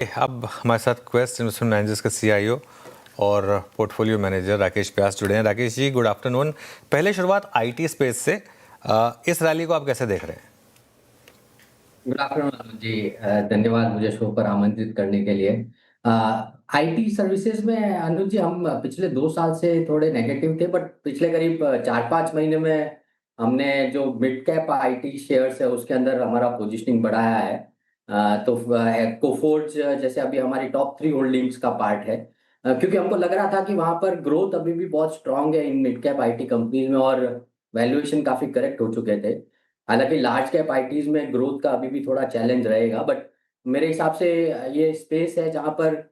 अब हमारे साथ क्वेस्ट इन्वेस्टमेंट मैनेजर्स का सीआईओ और पोर्टफोलियो मैनेजर राकेश व्यास जुड़े हैं। Rakesh ji, good afternoon. पहले शुरुआत आईटी स्पेस से, इस रैली को आप कैसे देख रहे हैं? गुड आफ्टरनून अनुज जी। धन्यवाद मुझे शो पर आमंत्रित करने के लिए। आईटी सर्विसेज में अनुज जी हम पिछले 2 साल से थोड़े नेगेटिव थे, बट पिछले करीब 4-5 महीने में हमने जो मिड कैप आईटी शेयर्स है उसके अंदर हमारा पोजीशनिंग बढ़ाया है। तो कोफोर्ज जैसे अभी हमारी टॉप 3 होल्डिंग्स का पार्ट है। क्योंकि हमको लग रहा था कि वहां पर ग्रोथ अभी भी बहुत स्ट्रांग है in mid cap IT companies में, और वैल्यूएशन काफी करेक्ट हो चुके थे। हालांकि लार्ज कैप आईटीज में ग्रोथ का अभी भी थोड़ा चैलेंज रहेगा, बट मेरे हिसाब से ये स्पेस है जहां पर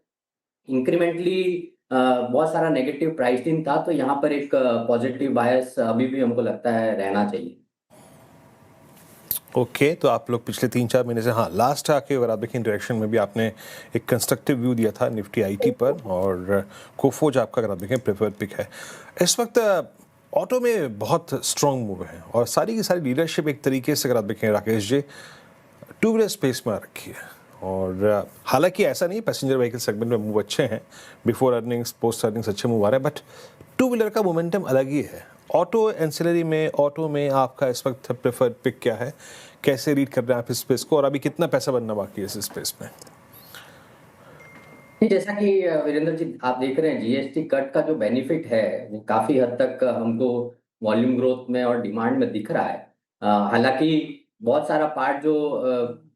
इंक्रीमेंटली बहुत सारा नेगेटिव प्राइसिंग था, तो यहाँ पर एक पॉजिटिव बायस अभी भी हमको लगता है रहना चाहिए। ओके, तो आप लोग पिछले 3-4 महीने से, हाँ, लास्ट आके अगर आप देखें डायरेक्शन में भी आपने एक कंस्ट्रक्टिव व्यू दिया था निफ्टी आईटी पर, और कोफोज आपका अगर आप देखें प्रेफर्ड पिक है। इस वक्त ऑटो में बहुत स्ट्रॉन्ग मूव है और सारी की सारी लीडरशिप एक तरीके से अगर आप देखें Rakesh ji, two wheeler space में आ रखी है। और हालांकि ऐसा नहीं, पैसेंजर व्हीकल सेगमेंट में मूव अच्छे हैं, बिफोर अर्निंग्स पोस्ट अर्निंग्स अच्छे मूव आ रहे हैं, बट टू व्हीलर का मोमेंटम अलग ही है। ऑटो एंसिलरी में, ऑटो में आपका इस वक्त प्रेफर्ड पिक क्या है, कैसे रीड कर रहे हैं आप इस स्पेस को, और अभी कितना पैसा बनना बाकी है इस स्पेस में? नहीं, जैसा कि वीरेंद्र जी आप देख रहे हैं, जीएसटी कट का जो बेनिफिट है वो काफी हद तक हमको वॉल्यूम ग्रोथ में और डिमांड में दिख रहा है। हालांकि बहुत सारा पार्ट जो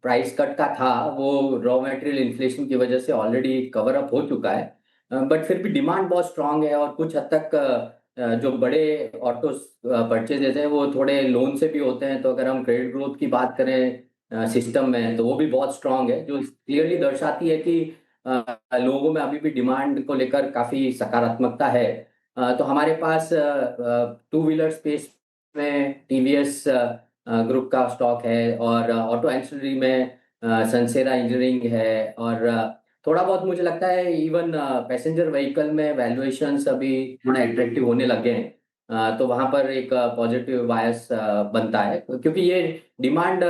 प्राइस कट का था वो रॉ मटेरियल इन्फ्लेशन की वजह से ऑलरेडी कवर अप हो चुका है, बट फिर भी डिमांड बहुत स्ट्रांग है, और कुछ हद तक जो बड़े ऑटो परचेजेज हैं वो थोड़े लोन से भी होते हैं। तो अगर हम क्रेडिट ग्रोथ की बात करें सिस्टम में, तो वो भी बहुत स्ट्रांग है, जो क्लियरली दर्शाती है कि लोगों में अभी भी डिमांड को लेकर काफी सकारात्मकता है। तो हमारे पास टू व्हीलर स्पेस में टीवीएस ग्रुप का स्टॉक है, और ऑटो एंसिलरी में सनसेरा इंजीनियरिंग है, और थोड़ा बहुत मुझे लगता है इवन पैसेंजर व्हीकल में वैल्यूएशंस अभी थोड़ा अट्रैक्टिव होने लगे हैं। तो वहां पर एक पॉजिटिव बायस बनता है, क्योंकि ये डिमांड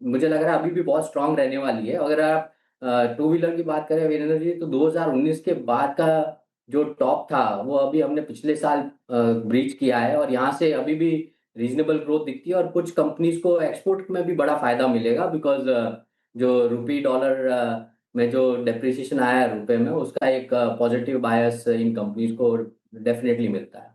मुझे लग रहा है अभी भी बहुत स्ट्रांग रहने वाली है। अगर आप टू व्हीलर की बात करें वीरेंद्र जी, तो 2019 के बाद का जो टॉप था वो अभी हमने पिछले साल ब्रीच किया है, और यहाँ से अभी भी रीजनेबल ग्रोथ दिखती है, और कुछ कंपनीज को एक्सपोर्ट में भी बड़ा फायदा मिलेगा, बिकॉज जो रुपी डॉलर में जो डेप्रिसिएशन आया है रुपए में, उसका एक पॉजिटिव बायस इन कंपनीज को डेफिनेटली मिलता है।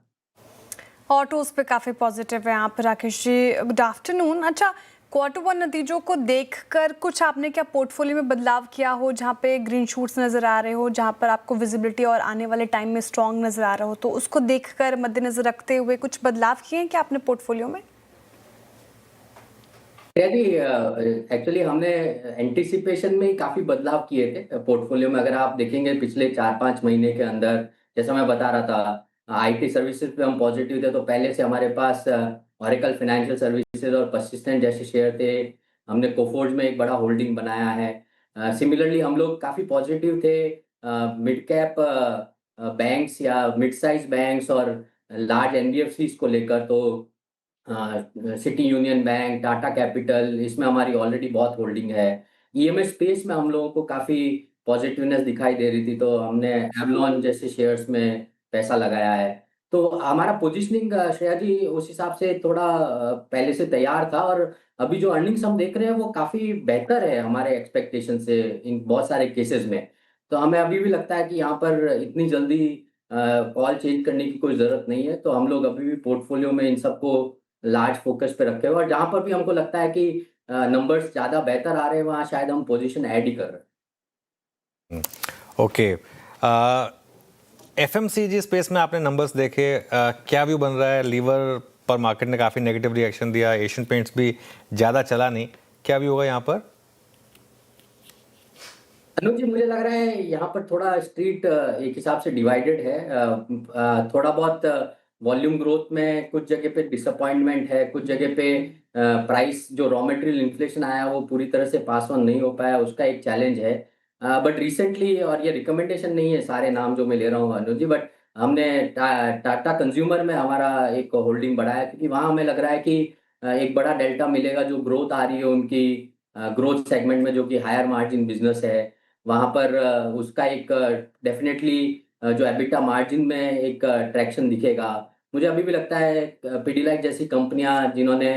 ऑटोज पे काफ़ी पॉजिटिव है आप राकेश जी। Good afternoon. अच्छा, Q1 नतीजों को देखकर कुछ आपने क्या पोर्टफोलियो में बदलाव किया हो, जहाँ पे ग्रीन शूट्स नज़र आ रहे हो, जहाँ पर आपको विजिबिलिटी और आने वाले टाइम में स्ट्रॉन्ग नज़र आ रहा हो, तो उसको देखकर मद्देनजर रखते हुए कुछ बदलाव किए हैं क्या आपने पोर्टफोलियो में? जी, एक्चुअली हमने एंटिसिपेशन में ही काफी बदलाव किए थे पोर्टफोलियो में। अगर आप देखेंगे पिछले 4-5 महीने के अंदर, जैसा मैं बता रहा था, आईटी सर्विसेज पे हम पॉजिटिव थे, तो पहले से हमारे पास ओरेकल फाइनेंशियल सर्विसेज और परसिस्टेंट जैसे शेयर थे। हमने कोफोर्ज में एक बड़ा होल्डिंग बनाया है। सिमिलरली हम लोग काफी पॉजिटिव थे मिड कैप बैंक्स या मिड साइज बैंक्स और लार्ज एनबीएफसीज को लेकर। तो city union bank, Tata capital, इसमें हमारी ऑलरेडी बहुत होल्डिंग है। ईएमएस स्पेस में हम लोगों को काफी पॉजिटिवनेस दिखाई दे रही थी, तो हमने एवलॉन जैसे शेयर्स में पैसा लगाया है। तो हमारा पोजीशनिंग श्रेया जी उस हिसाब से थोड़ा पहले से तैयार था, और अभी जो अर्निंग्स हम देख रहे हैं वो काफी बेहतर है हमारे एक्सपेक्टेशन से इन बहुत सारे केसेस में। तो हमें अभी भी लगता है कि यहाँ पर इतनी जल्दी कॉल चेंज करने की कोई जरूरत नहीं है। तो हम लोग अभी भी पोर्टफोलियो में इन सबको लार्ज फोकस पे रखे हुए, और जहां पर भी हमको लगता है कि नंबर्स ज्यादा बेहतर आ रहे हैं वहां शायद हम पोजीशन ऐड ही कर रहे हैं। ओके, एफएमसीजी स्पेस में आपने नंबर्स देखे, क्या व्यू बन रहा है? लीवर पर मार्केट ने काफ़ी नेगेटिव रिएक्शन दिया, एशियन पेंट्स भी ज़्यादा चला नहीं, क्या व्यू होगा यहाँ पर? अनुज जी, मुझे लग रहा है यहाँ पर थोड़ा स्ट्रीट एक हिसाब से डिवाइडेड है। थोड़ा बहुत वॉल्यूम ग्रोथ में कुछ जगह पे डिसअपॉइंटमेंट है, कुछ जगह पे प्राइस जो रॉ मटेरियल इन्फ्लेशन आया वो पूरी तरह से पास ऑन नहीं हो पाया, उसका एक चैलेंज है। बट रिसेंटली, और ये रिकमेंडेशन नहीं है सारे नाम जो मैं ले रहा हूँ अनुज जी, बट हमने टाटा कंज्यूमर में हमारा एक होल्डिंग बढ़ाया, क्योंकि वहाँ हमें लग रहा है कि एक बड़ा डेल्टा मिलेगा। जो ग्रोथ आ रही है उनकी ग्रोथ सेगमेंट में, जो कि हायर मार्जिन बिजनेस है, वहाँ पर उसका एक डेफिनेटली जो एबिटा मार्जिन में एक ट्रैक्शन दिखेगा। मुझे अभी भी लगता है पिडिलाइट जैसी कंपनियां जिन्होंने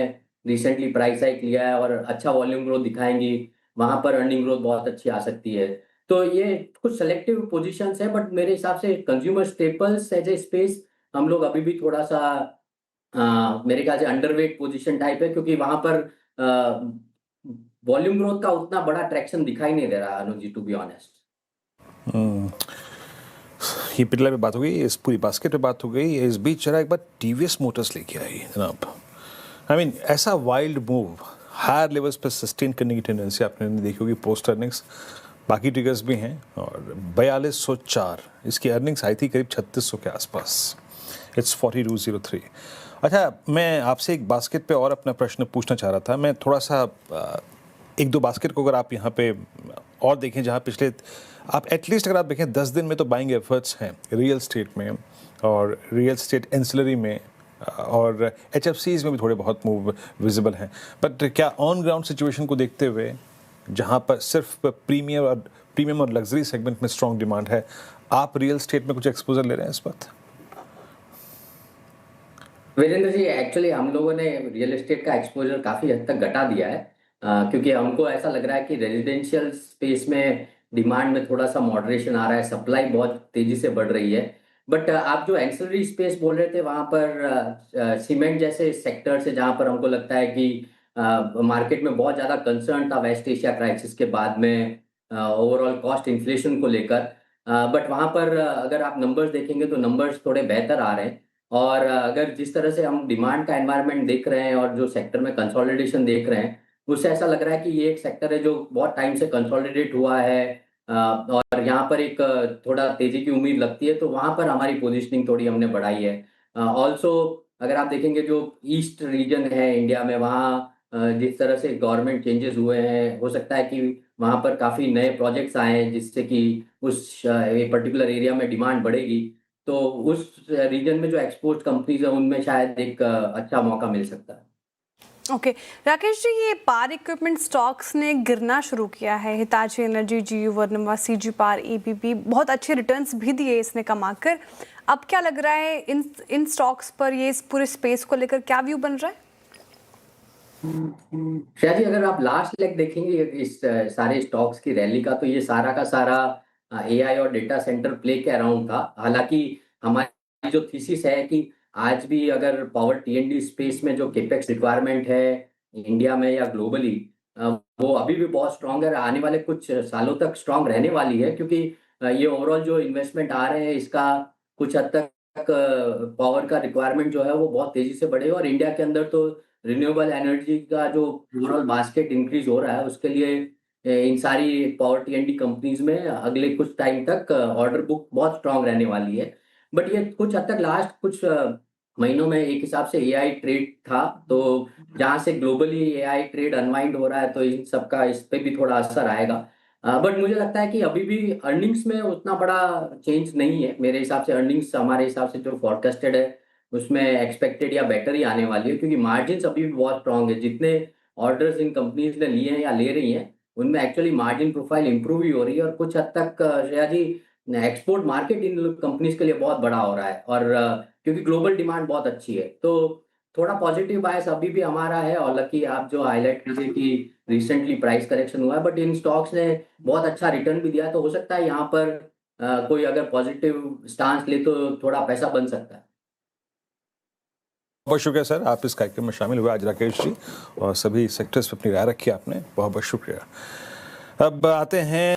रिसेंटली प्राइस हाइक लिया है और अच्छा वॉल्यूम ग्रोथ दिखाएंगी, वहां पर अर्निंग ग्रोथ बहुत अच्छी आ सकती है। तो ये कुछ सेलेक्टिव पोजीशंस है, बट मेरे हिसाब से consumer staples as a space हम लोग अभी भी थोड़ा सा मेरे ख्याल से अंडरवेट पोजीशन टाइप है, क्योंकि वहां पर वॉल्यूम ग्रोथ का उतना बड़ा ट्रैक्शन दिखाई नहीं दे रहा अनुज जी, टू बी ऑनेस्ट। ये पिछला पे बात हो गई, इस पूरी बास्केट पे बात हो गई। इस बीच जरा एक बार टीवीएस मोटर्स लेके आई जनाब। आई मीन ऐसा वाइल्ड मूव हायर लेवल्स पर सस्टेन करने की टेंडेंसी आपने देखी होगी पोस्ट अर्निंग्स। बाकी ट्रिगर्स भी हैं और 4204 इसकी अर्निंग्स आई थी करीब 3600 के आसपास। इट्स 4203। अच्छा, मैं आपसे एक बास्केट पे और अपना प्रश्न पूछना चाह रहा था। मैं थोड़ा सा एक दो बास्केट को अगर आप यहाँ पे और देखें, जहाँ पिछले आप एटलीस्ट अगर आप देखें 10 दिन में तो बाइंग एफर्ट्स हैं रियल स्टेट में और रियल स्टेट एंसिलरी में और HFCs में भी थोड़े बहुत मूव विजिबल हैं। बट क्या ऑन ग्राउंड सिचुएशन को देखते हुए, जहाँ पर सिर्फ प्रीमियम और लग्जरी सेगमेंट में स्ट्रॉन्ग डिमांड है, आप रियल स्टेट में कुछ एक्सपोजर ले रहे हैं इस वक्त? वीरेंद्र जी, एक्चुअली हम लोगों ने रियल एस्टेट का एक्सपोजर काफी हद तक घटा दिया है, क्योंकि हमको ऐसा लग रहा है कि रेजिडेंशियल स्पेस में डिमांड में थोड़ा सा मॉडरेशन आ रहा है, सप्लाई बहुत तेजी से बढ़ रही है। बट आप जो एंसिलरी स्पेस बोल रहे थे, वहां पर सीमेंट जैसे सेक्टर से, जहां पर हमको लगता है कि मार्केट में बहुत ज्यादा कंसर्न था वेस्ट एशिया क्राइसिस के बाद में ओवरऑल कॉस्ट इन्फ्लेशन को लेकर। बट वहां पर अगर आप नंबर्स देखेंगे तो नंबर्स थोड़े बेहतर आ रहे हैं। और अगर जिस तरह से हम डिमांड का एनवायरनमेंट देख रहे हैं और जो सेक्टर में कंसोलिडेशन देख रहे हैं, उससे ऐसा लग रहा है कि ये एक सेक्टर है जो बहुत टाइम से कंसोलिडेट हुआ है, और यहाँ पर एक थोड़ा तेजी की उम्मीद लगती है, तो वहां पर हमारी पोजीशनिंग थोड़ी हमने बढ़ाई है। ऑल्सो अगर आप देखेंगे जो ईस्ट रीजन है इंडिया में, वहाँ जिस तरह से गवर्नमेंट चेंजेस हुए हैं, हो सकता है कि वहां पर काफी नए प्रोजेक्ट्स आए हैं जिससे कि उस पर्टिकुलर एरिया में डिमांड बढ़ेगी। तो उस रीजन में जो एक्सपोर्ट कंपनीज है उनमें शायद एक अच्छा मौका मिल सकता है। ओके राकेश जी, ये पावर इक्विपमेंट स्टॉक्स ने गिरना शुरू किया है। Hitachi energy, GU वर्नवा, CG power, ABB बहुत अच्छे रिटर्न्स भी दिए इसने कमाकर। अब क्या लग रहा है इन स्टॉक्स पर, ये इस पूरे स्पेस को लेकर क्या व्यू बन रहा है? शायद जी, अगर आप लास्ट लेग देखेंगे इस सारे स्टॉक्स की रैली का, तो ये सारा का सारा AI और डेटा सेंटर प्ले के अराउंड था। हालांकि हमारी जो थीसिस है कि आज भी अगर पावर T&D स्पेस में जो केपेक्स रिक्वायरमेंट है इंडिया में या ग्लोबली, वो अभी भी बहुत स्ट्रांग है, आने वाले कुछ सालों तक स्ट्रांग रहने वाली है, क्योंकि ये ओवरऑल जो इन्वेस्टमेंट आ रहे हैं इसका कुछ हद तक पावर का रिक्वायरमेंट जो है वो बहुत तेजी से बढ़ेगा। और इंडिया के अंदर तो रिन्यूएबल एनर्जी का जो ओवरऑल बास्केट इंक्रीज हो रहा है, उसके लिए इन सारी पावर T&D कंपनीज में अगले कुछ टाइम तक ऑर्डर बुक बहुत स्ट्रांग रहने वाली है। बट ये कुछ हद तक लास्ट कुछ महीनों में एक हिसाब से AI ट्रेड था, तो जहां से ग्लोबली AI ट्रेड अनवाइंड हो रहा है, तो इन सबका इस पे भी थोड़ा असर आएगा। बट मुझे लगता है कि अभी भी अर्निंग्स में उतना बड़ा चेंज नहीं है। मेरे हिसाब से अर्निंग्स हमारे हिसाब से जो फोरकास्टेड है उसमें एक्सपेक्टेड या बेटर ही आने वाली है, क्योंकि मार्जिन्स अभी भी बहुत स्ट्रांग है। जितने ऑर्डर्स इन कंपनीज ने लिए हैं या ले रही हैं, उनमें एक्चुअली मार्जिन प्रोफाइल इंप्रूव ही हो रही है, और कुछ हद तक शायद ही एक्सपोर्ट मार्केट इन कंपनीज के लिए बहुत बड़ा हो रहा है। और क्योंकि ग्लोबल डिमांड बहुत अच्छी है, तो थोड़ा पॉजिटिव बायस अभी भी हमारा है। और लकी आप जो हाईलाइट कीजिए कि रिसेंटली प्राइस करेक्शन हुआ है, बट इन स्टॉक्स ने बहुत अच्छा रिटर्न भी दिया है, तो हो सकता है यहाँ पर कोई अगर पॉजिटिव स्टांस ले तो थोड़ा पैसा बन सकता है। बहुत शुक्रिया सर, आप इस कार्यक्रम में शामिल हुए आज राकेश जी, और सभी सेक्टर्स पर अपनी राय रखी आपने। बहुत बहुत शुक्रिया। अब आते हैं